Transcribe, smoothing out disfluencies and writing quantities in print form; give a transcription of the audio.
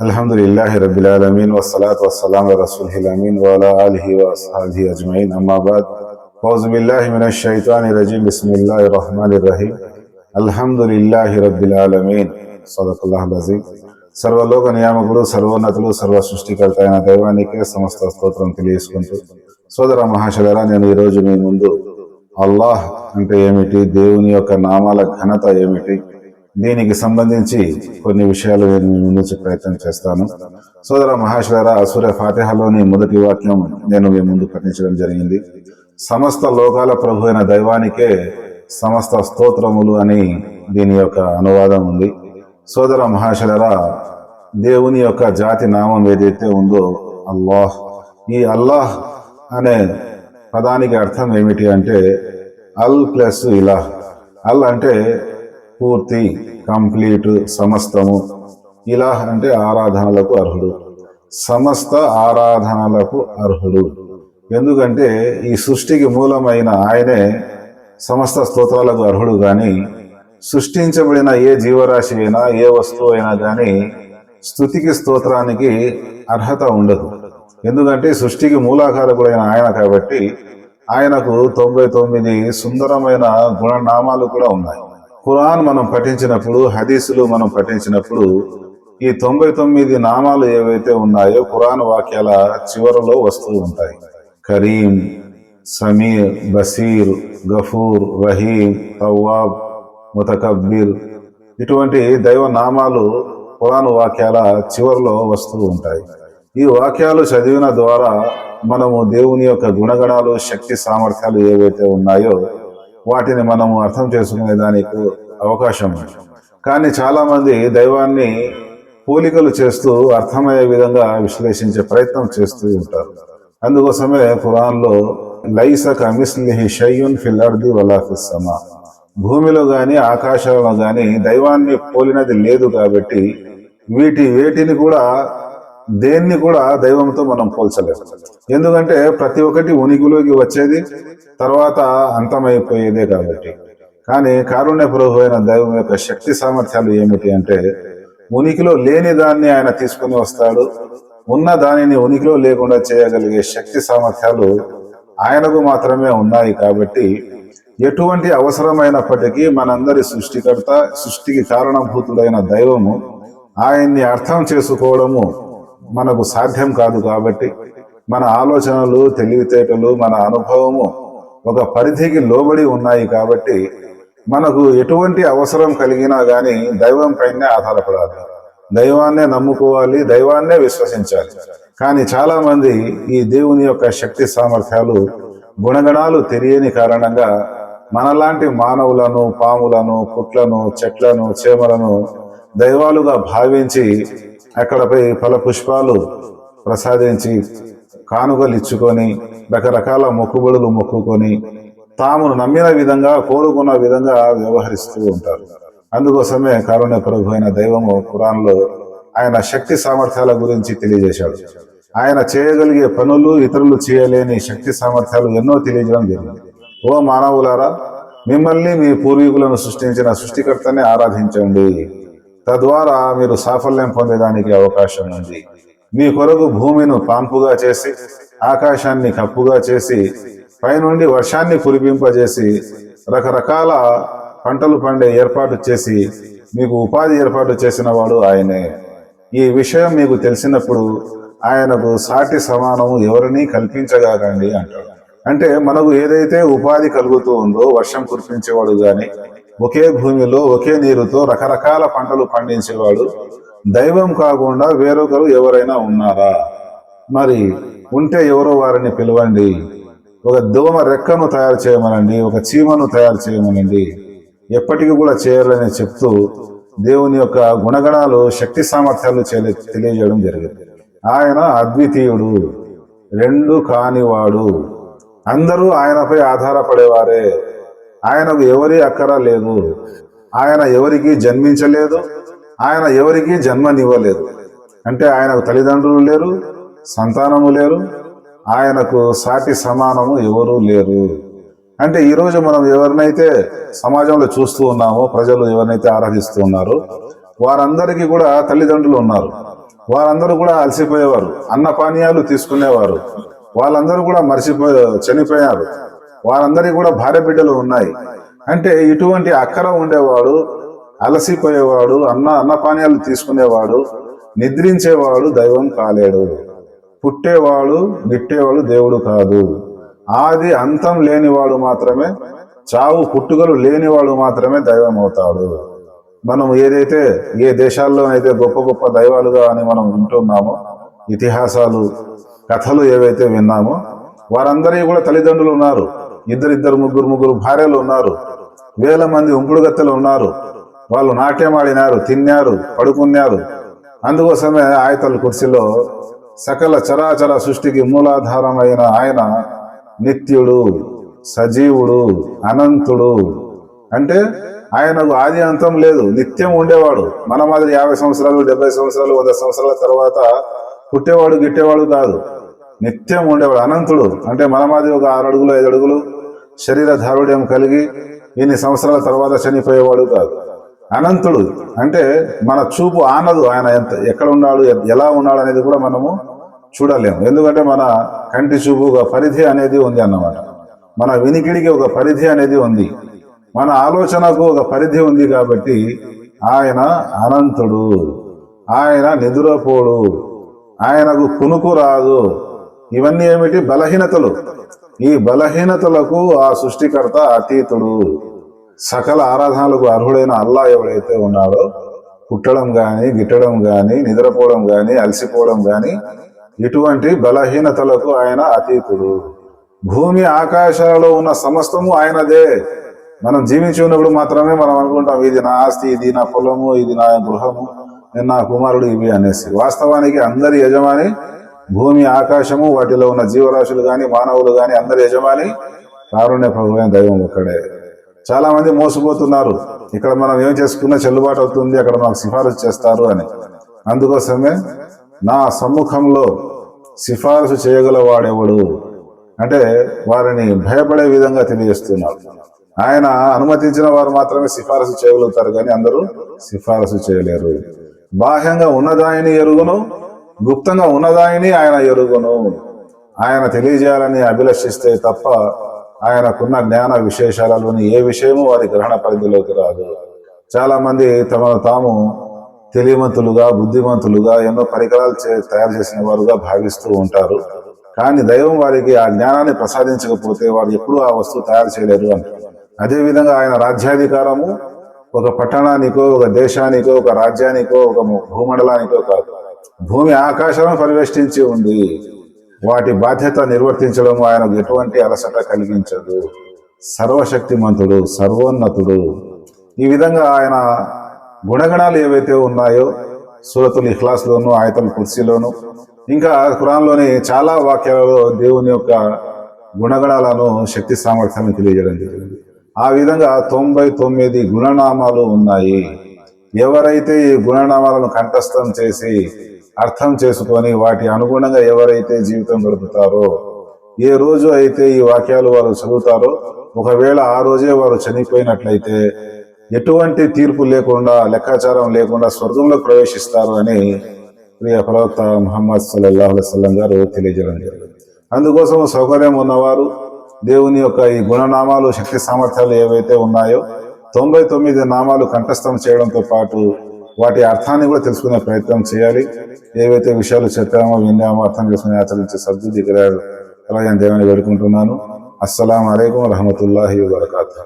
अल्हम्दुलिल्लाहि रब्बिल आलमीन वस्सलातु वस्सलामु अला रसूलिल अमीन व अला आलिहि व अस्हाबिहि अजमईन अम्मा बाद औज़ु बिल्लाहि मिनश शैतानिर रजीम बिस्मिल्लाहिर रहमानिर रहीम अल्हम्दुलिल्लाहि रब्बिल आलमीन सदक़ल्लाहुल अज़ीम। సర్వలోక నియామకుడు సర్వోన్నతుడు సర్వ సృష్టికర్త అయిన దైవానికే సమస్త స్తోత్రం తెలియజేసుకుంటూ సోదర మహాశయులారా, నేను ఈరోజు మీ ముందు అల్లాహ్ అంటే ఏమిటి, దేవుని యొక్క నామాల ఘనత ఏమిటి, దీనికి సంబంధించి కొన్ని విషయాలు నేను మీ ముందు ప్రయత్నం చేస్తాను. సోదర మహాశయులారా, సూర ఫాతిహాలోని మొదటి వాక్యం నేను మీ ముందు పఠించడం జరిగింది. సమస్త లోకాల ప్రభు అయిన దైవానికే సమస్త స్తోత్రములు అని దీని యొక్క అనువాదం ఉంది. సోదర మహాశయులారా, దేవుని యొక్క జాతి నామం ఏదైతే ఉందో అల్లాహ్, ఈ అల్లాహ్ అనే పదానికి అర్థం ఏమిటి అంటే అల్ ప్లస్ ఇలాహ్. అల్ అంటే పూర్తి, కంప్లీట్, సమస్తము. ఇలాహ్ అంటే ఆరాధనలకు అర్హుడు, సమస్త ఆరాధనలకు అర్హుడు. ఎందుకంటే ఈ సృష్టికి మూలమైన ఆయనే సమస్త స్తోత్రాలకు అర్హుడు. కానీ సృష్టించబడిన ఏ జీవరాశి అయినా, ఏ వస్తువు అయినా కానీ స్తుతికి, స్తోత్రానికి అర్హత ఉండదు. ఎందుకంటే సృష్టికి మూలాకారకుడైన ఆయన కాబట్టి ఆయనకు 99 సుందరమైన గుణనామాలు కూడా ఉన్నాయి. ఖురాన్ మనం పఠించినప్పుడు, హదీసులు మనం పఠించినప్పుడు ఈ 99 నామాలు ఏవైతే ఉన్నాయో ఖురాన్ వాక్యాల చివరలో వస్తూ ఉంటాయి. కరీం, సమీర్, బసీర్, గఫూర్, రహీం, తవ్వాబ్, ముతకబ్బిర్, ఇటువంటి దైవ నామాలు ఖురాన్ వాక్యాల చివరిలో వస్తూ ఉంటాయి. ఈ వాక్యాలు చదివిన ద్వారా మనము దేవుని యొక్క గుణగణాలు, శక్తి, సామర్థ్యాలు ఏవైతే ఉన్నాయో వాటిని మనము అర్థం చేసుకునే దానికి అవకాశం ఉంది. కానీ చాలా మంది దైవాన్ని పోలికలు చేస్తూ అర్థమయ్యే విధంగా విశ్లేషించే ప్రయత్నం చేస్తూ ఉంటారు. అందుకోసమే ఖురాన్లో లైస కమిస్లిహి షైయున్ ఫిల్ అర్ది వలా ఫిస్ సమా, భూమిలో గాని ఆకాశంలో గాని దైవాన్ని పోలినది లేదు. కాబట్టి వేటిని కూడా, దేన్ని కూడా దైవంతో మనం పోల్చలేము. ఎందుకంటే ప్రతి ఒక్కటి ఉనికిలోకి వచ్చేది, తర్వాత అంతమైపోయేదే కాబట్టి. కానీ కారుణ్య ప్రభు అయిన దైవం యొక్క శక్తి సామర్థ్యాలు ఏమిటి అంటే ఉనికిలో లేని దాన్ని ఆయన తీసుకుని వస్తాడు, ఉన్న దానిని ఉనికిలో లేకుండా చేయగలిగే శక్తి సామర్థ్యాలు ఆయనకు మాత్రమే ఉన్నాయి. కాబట్టి ఎటువంటి అవసరమైనప్పటికీ మనందరి సృష్టికర్త, సృష్టికి కారణభూతుడైన దైవము ఆయన్ని అర్థం చేసుకోవడము మనకు సాధ్యం కాదు. కాబట్టి మన ఆలోచనలు, తెలివితేటలు, మన అనుభవము ఒక పరిధికి లోబడి ఉన్నాయి. కాబట్టి మనకు ఎటువంటి అవసరం కలిగినా గానీ దైవం పైనే ఆధారపడాలి, దైవాన్నే నమ్ముకోవాలి, దైవాన్నే విశ్వసించాలి. కానీ చాలా మంది ఈ దేవుని యొక్క శక్తి సామర్థ్యాలు, గుణగణాలు తెలియని కారణంగా మనలాంటి మానవులను, పాములను, పుట్లను, చెట్లను, చేమలను దైవాలుగా భావించి అక్కడపై ఫల పుష్పాలు ప్రసాదించి, కానుకలు ఇచ్చుకొని, రకరకాల మొక్కుబడులు మొక్కుకొని తాము నమ్మిన విధంగా, కోరుకున్న విధంగా వ్యవహరిస్తూ ఉంటారు. అందుకోసమే కారుణ్య ప్రభు అయిన దైవము ఖురాన్లో ఆయన శక్తి సామర్థ్యాల గురించి తెలియజేశాడు. ఆయన చేయగలిగే పనులు, ఇతరులు చేయలేని శక్తి సామర్థ్యాలు ఎన్నో తెలియజేయడం జరిగింది. ఓ మానవులారా, మిమ్మల్ని మీ పూర్వీకులను సృష్టించిన సృష్టికర్తనే ఆరాధించండి, తద్వారా మీరు సాఫల్యం పొందేదానికి అవకాశం ఉంది. మీ కొరకు భూమిని పాన్పుగా చేసి, ఆకాశాన్ని కప్పుగా చేసి, పైనుండి వర్షాన్ని కురిపింపజేసి, రకరకాల పంటలు పండే ఏర్పాటు చేసి, మీకు ఉపాధి ఏర్పాటు చేసిన వాడు ఆయనే. ఈ విషయం మీకు తెలిసినప్పుడు ఆయనకు సాటి సమానము ఎవరిని కల్పించగాకండి అంటాడు. అంటే మనకు ఏదైతే ఉపాధి కలుగుతూ ఉందో, వర్షం కురిపించేవాడు గాని, ఒకే భూమిలో ఒకే నీరుతో రకరకాల పంటలు పండించేవాడు దైవం కాకుండా వేరొకరు ఎవరైనా ఉన్నారా? మరి ఉంటే ఎవరో వారిని పిలవండి. ఒక దోమ రెక్కను తయారు చేయమనండి, ఒక చీమను తయారు చేయమనండి. ఎప్పటికీ కూడా చేయరని చెప్తూ దేవుని యొక్క గుణగణాలు, శక్తి సామర్థ్యాలు తెలియజేయడం జరిగింది. ఆయన అద్వితీయుడు, రెండు కానివాడు, అందరూ ఆయనపై ఆధారపడేవారే. ఆయనకు ఎవరి అక్కర లేదు, ఆయన ఎవరికి జన్మించలేదు, ఆయన ఎవరికి జన్మనివ్వలేదు. అంటే ఆయనకు తల్లిదండ్రులు లేరు, సంతానము లేరు, ఆయనకు సాటి సమానము ఎవరూ లేరు. అంటే ఈరోజు మనం ఎవరినైతే సమాజంలో చూస్తూ ఉన్నామో, ప్రజలు ఎవరినైతే ఆరాధిస్తూ ఉన్నారో వారందరికీ కూడా తల్లిదండ్రులు ఉన్నారు. వారందరూ కూడా అలసిపోయేవారు, అన్న పానీయాలు తీసుకునేవారు. వాళ్ళందరూ కూడా చనిపోయారు. వారందరికీ కూడా భార్య బిడ్డలు ఉన్నాయి. అంటే ఇటువంటి అక్కర ఉండేవాడు, అలసిపోయేవాడు, అన్నపానీయాలు తీసుకునేవాడు, నిద్రించేవాడు దైవం కాలేడు. పుట్టేవాడు గిట్టేవాడు దేవుడు కాదు. ఆది అంతం లేనివాడు మాత్రమే, చావు పుట్టుకలు లేనివాడు మాత్రమే దైవం అవుతాడు. మనం ఏదైతే ఏ దేశాల్లో అయితే గొప్ప గొప్ప దైవాలుగా అని మనం వింటున్నామో, ఇతిహాసాలు కథలు ఏవైతే విన్నామో, వారందరికీ కూడా తల్లిదండ్రులు ఉన్నారు, ఇద్దరు ముగ్గురు భార్యలు ఉన్నారు, వేల మంది ఉంపుడుగత్తెలు ఉన్నారు. వాళ్ళు నాట్యం ఆడినారు, తిన్నారు, పడుకున్నారు. అందుకోసమే ఆయతల్ కుర్సీలో సకల చరాచర సృష్టికి మూలాధారమైన ఆయన నిత్యుడు, సజీవుడు, అనంతుడు. అంటే ఆయనకు ఆది అంతం లేదు, నిత్యం ఉండేవాడు. మన మాదిరి 50 సంవత్సరాలు 70 సంవత్సరాలు 100 సంవత్సరాల తర్వాత పుట్టేవాడు గిట్టేవాడు కాదు, నిత్యం ఉండేవాడు, అనంతుడు. అంటే మన మాదిరి ఒక 6 అడుగులు 5 అడుగులు శరీర దారుఢ్యం కలిగి ఇన్ని సంవత్సరాల తర్వాత చనిపోయేవాడు కాదు, అనంతుడు. అంటే మన చూపు ఆనదు ఆయన ఎక్కడ ఉన్నాడు, ఎలా ఉన్నాడు అనేది కూడా మనము చూడలేము. ఎందుకంటే మన కంటి చూపు ఒక పరిధి అనేది ఉంది అన్నమాట, మన వినికిడికి ఒక పరిధి అనేది ఉంది, మన ఆలోచనకు ఒక పరిధి ఉంది. కాబట్టి ఆయన అనంతుడు, ఆయన నిద్రపోడు, ఆయనకు కునుకు రాదు. ఇవన్నీ ఏమిటి? బలహీనతలు. ఈ బలహీనతలకు ఆ సృష్టికర్త అతీతుడు. సకల ఆరాధనలకు అర్హుడైన అల్లా ఎవడైతే ఉన్నాడో, పుట్టడం గాని, గిట్టడం గాని, నిద్రపోవడం గాని, అలసిపోవడం గాని, ఇటువంటి బలహీనతలకు ఆయన అతీతుడు. భూమి ఆకాశాలలో ఉన్న సమస్తము ఆయనదే. మనం జీవించి ఉన్నప్పుడు మాత్రమే మనం అనుకుంటాం, ఇది నా ఆస్తి, ఇది నా పొలము, ఇది నా గృహము, నేను నా కుమారుడు, ఇవి అనేసి. వాస్తవానికి అందరి యజమాని భూమి ఆకాశము, వాటిలో ఉన్న జీవరాశులు గాని, మానవులు గాని, అందరి యజమాని కారుణ్య ప్రభువైన దైవం ఒక్కడే. చాలా మంది మోసపోతున్నారు, ఇక్కడ మనం ఏం చేసుకున్నా చెల్లుబాటు అవుతుంది, అక్కడ మాకు సిఫారసు చేస్తారు అని. అందుకోసమే నా సమ్ముఖంలో సిఫారసు చేయగల వాడెవడు అంటే వారిని భయపడే విధంగా తెలియజేస్తున్నాడు. ఆయన అనుమతించిన వారు మాత్రమే సిఫారసు చేయగలుగుతారు, కానీ అందరూ సిఫారసు చేయలేరు. బాహ్యంగా ఉన్నదాయిని ఎరుగును, గుప్తంగా ఉన్నదాయిని ఆయన ఎరుగును. ఆయన తెలియజేయాలని అభిలషిస్తే తప్ప ఆయనకున్న జ్ఞాన విశేషాలలోని ఏ విషయము వారి గ్రహణ పరిధిలోకి రాదు. చాలా మంది తమను తాము తెలివిమంతులుగా, బుద్ధిమంతులుగా, ఎన్నో పరికరాలు తయారు చేసిన వారుగా భావిస్తూ ఉంటారు. కానీ దైవం వారికి ఆ జ్ఞానాన్ని ప్రసాదించకపోతే వారు ఎప్పుడూ ఆ వస్తువు తయారు చేయలేరు అని. అదేవిధంగా ఆయన రాజ్యాధికారము ఒక పట్టణానికో, ఒక దేశానికో, ఒక రాజ్యానికో, ఒక భూమండలానికో కాదు, భూమి ఆకాశాలను పరివేష్టించి ఉంది. వాటి బాధ్యత నిర్వర్తించడం ఆయనకు ఎటువంటి అలసట కలిగించదు. సర్వశక్తిమంతుడు, సర్వోన్నతుడు. ఈ విధంగా ఆయన గుణగణాలు ఏవైతే ఉన్నాయో సూరతుల్ ఇఖ్లాస్లోను, ఆయతుల్ కుర్సీలోను, ఇంకా ఖురాన్లోని చాలా వాక్యాలలో దేవుని యొక్క గుణగణాలను, శక్తి సామర్థ్యాన్ని తెలియజేయడం జరిగింది. ఆ విధంగా 99 గుణనామాలు ఉన్నాయి. ఎవరైతే ఈ గుణనామాలను కంఠస్థం చేసి అర్థం చేసుకొని వాటి అనుగుణంగా ఎవరైతే జీవితం గడుపుతారో, ఏ రోజు అయితే ఈ వాక్యాలు వారు చదువుతారో, ఒకవేళ ఆ రోజే వారు చనిపోయినట్లయితే ఎటువంటి తీర్పు లేకుండా, లెక్కాచారం లేకుండా స్వర్గంలోకి ప్రవేశిస్తారు అని ప్రియ ప్రవక్త ముహమ్మద్ సల్లల్లాహు అలైహి వసల్లం గారు తెలియజేయడం జరిగింది. అందుకోసం సౌకర్యం ఉన్నవారు దేవుని యొక్క ఈ గుణనామాలు, శక్తి సామర్థ్యాలు ఏవైతే ఉన్నాయో 99 నామాలు కంఠస్థం చేయడంతో పాటు వాటి అర్థాన్ని కూడా తెలుసుకునే ప్రయత్నం చేయాలి. ఏవైతే విషయాలు చెప్పామో, విన్నామో, అర్థం చేసుకుని ఆచరించే సద్బుద్ధి కలిగారు అలాగే దేవుని వేడుకుంటున్నాను. అస్సలాము అలైకుం వరహమతుల్లాహి వబరకాతుహు.